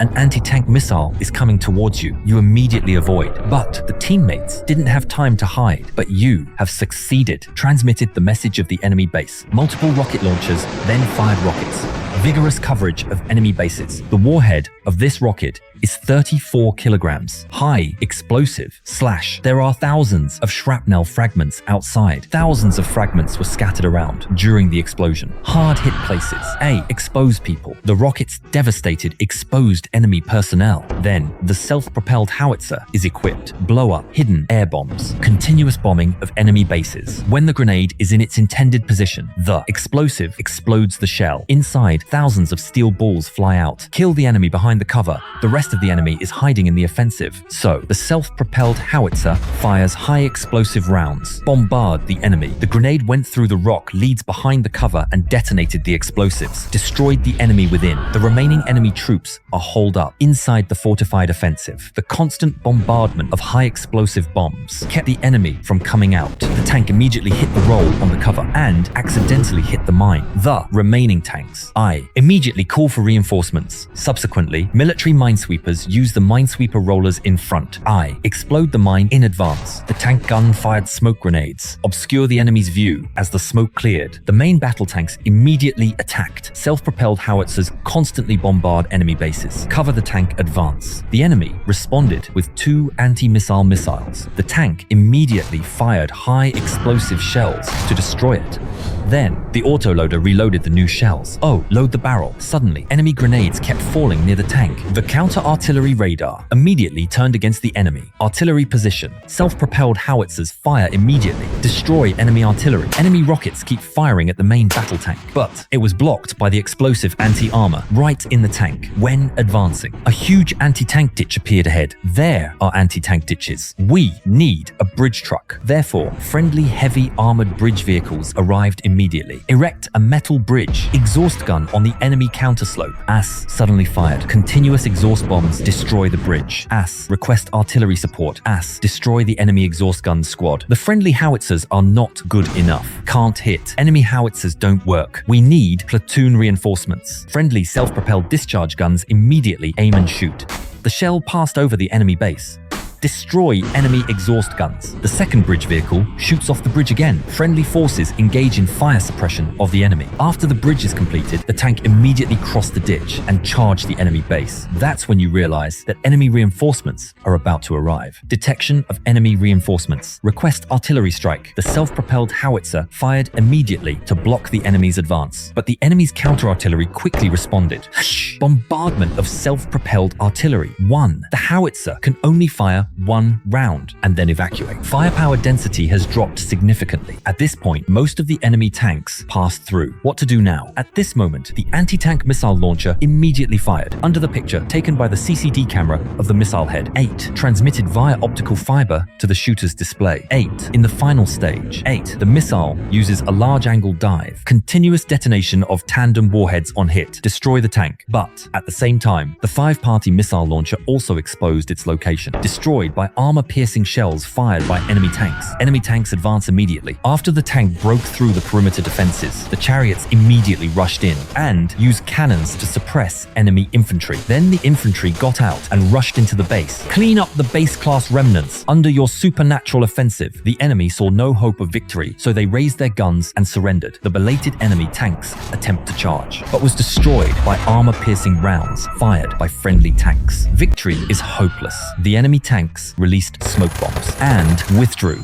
An anti-tank missile is coming towards you. You immediately avoid. But the teammates didn't have time to hide. But you have succeeded. Transmitted the message of the enemy base. Multiple rocket launchers then fired rockets. Vigorous coverage of enemy bases. The warhead of this rocket is 34 kilograms. High explosive. There are thousands of shrapnel fragments outside. Thousands of fragments were scattered around during the explosion. Hard hit places. Expose people. The rockets devastated exposed enemy personnel. Then the self-propelled howitzer is equipped. Blow up hidden air bombs. Continuous bombing of enemy bases. When the grenade is in its intended position, the explosive explodes the shell. Inside, thousands of steel balls fly out. Kill the enemy behind the cover. The rest of the enemy is hiding in the offensive. So, the self-propelled howitzer fires high explosive rounds. Bombard the enemy. The grenade went through the rock leads behind the cover and detonated the explosives. Destroyed the enemy within. The remaining enemy troops are holed up inside the fortified offensive. The constant bombardment of high explosive bombs kept the enemy from coming out. The tank immediately hit the roll on the cover and accidentally hit the mine. The remaining tanks immediately call for reinforcements. Subsequently, military minesweepers use the minesweeper rollers in front. Explode the mine in advance. The tank gun fired smoke grenades, obscure the enemy's view as the smoke cleared. The main battle tanks immediately attacked. Self-propelled howitzers constantly bombard enemy bases. Cover the tank advance. The enemy responded with 2 anti-missile missiles. The tank immediately fired high explosive shells to destroy it. Then, the autoloader reloaded the new shells. Load the barrel. Suddenly, enemy grenades kept falling near the tank. The counter-artillery radar immediately turned against the enemy. Artillery position. Self-propelled howitzers fire immediately. Destroy enemy artillery. Enemy rockets keep firing at the main battle tank. But it was blocked by the explosive anti-armor right in the tank when advancing. A huge anti-tank ditch appeared ahead. There are anti-tank ditches. We need a bridge truck. Therefore, friendly heavy armored bridge vehicles arrived immediately. Erect a metal bridge. Exhaust gun on the enemy counterslope. AS suddenly fired. Continuous exhaust bombs destroy the bridge. AS request artillery support. AS destroy the enemy exhaust gun squad. The friendly howitzers are not good enough. Can't hit. Enemy howitzers don't work. We need platoon reinforcements. Friendly self-propelled discharge guns immediately aim and shoot. The shell passed over the enemy base. Destroy enemy exhaust guns. The second bridge vehicle shoots off the bridge again. Friendly forces engage in fire suppression of the enemy. After the bridge is completed, the tank immediately crossed the ditch and charged the enemy base. That's when you realize that enemy reinforcements are about to arrive. Detection of enemy reinforcements. Request artillery strike. The self-propelled howitzer fired immediately to block the enemy's advance. But the enemy's counter-artillery quickly responded. Bombardment of self-propelled artillery. 1. The howitzer can only fire 1 round and then evacuate. Firepower density has dropped significantly. At this point, most of the enemy tanks passed through. What to do now? At this moment, the anti-tank missile launcher immediately fired. Under the picture taken by the CCD camera of the missile head. 8. Transmitted via optical fiber to the shooter's display. 8. In the final stage. 8. The missile uses a large angle dive. Continuous detonation of tandem warheads on hit. Destroy the tank. But at the same time, the 5-party missile launcher also exposed its location. Destroyed by armor-piercing shells fired by enemy tanks. Enemy tanks advance immediately. After the tank broke through the perimeter defenses, the chariots immediately rushed in and used cannons to suppress enemy infantry. Then the infantry got out and rushed into the base. Clean up the base-class remnants. Under your supernatural offensive, the enemy saw no hope of victory, so they raised their guns and surrendered. The belated enemy tanks attempt to charge, but was destroyed by armor-piercing rounds fired by friendly tanks. Victory is hopeless. The enemy tanks released smoke bombs and withdrew.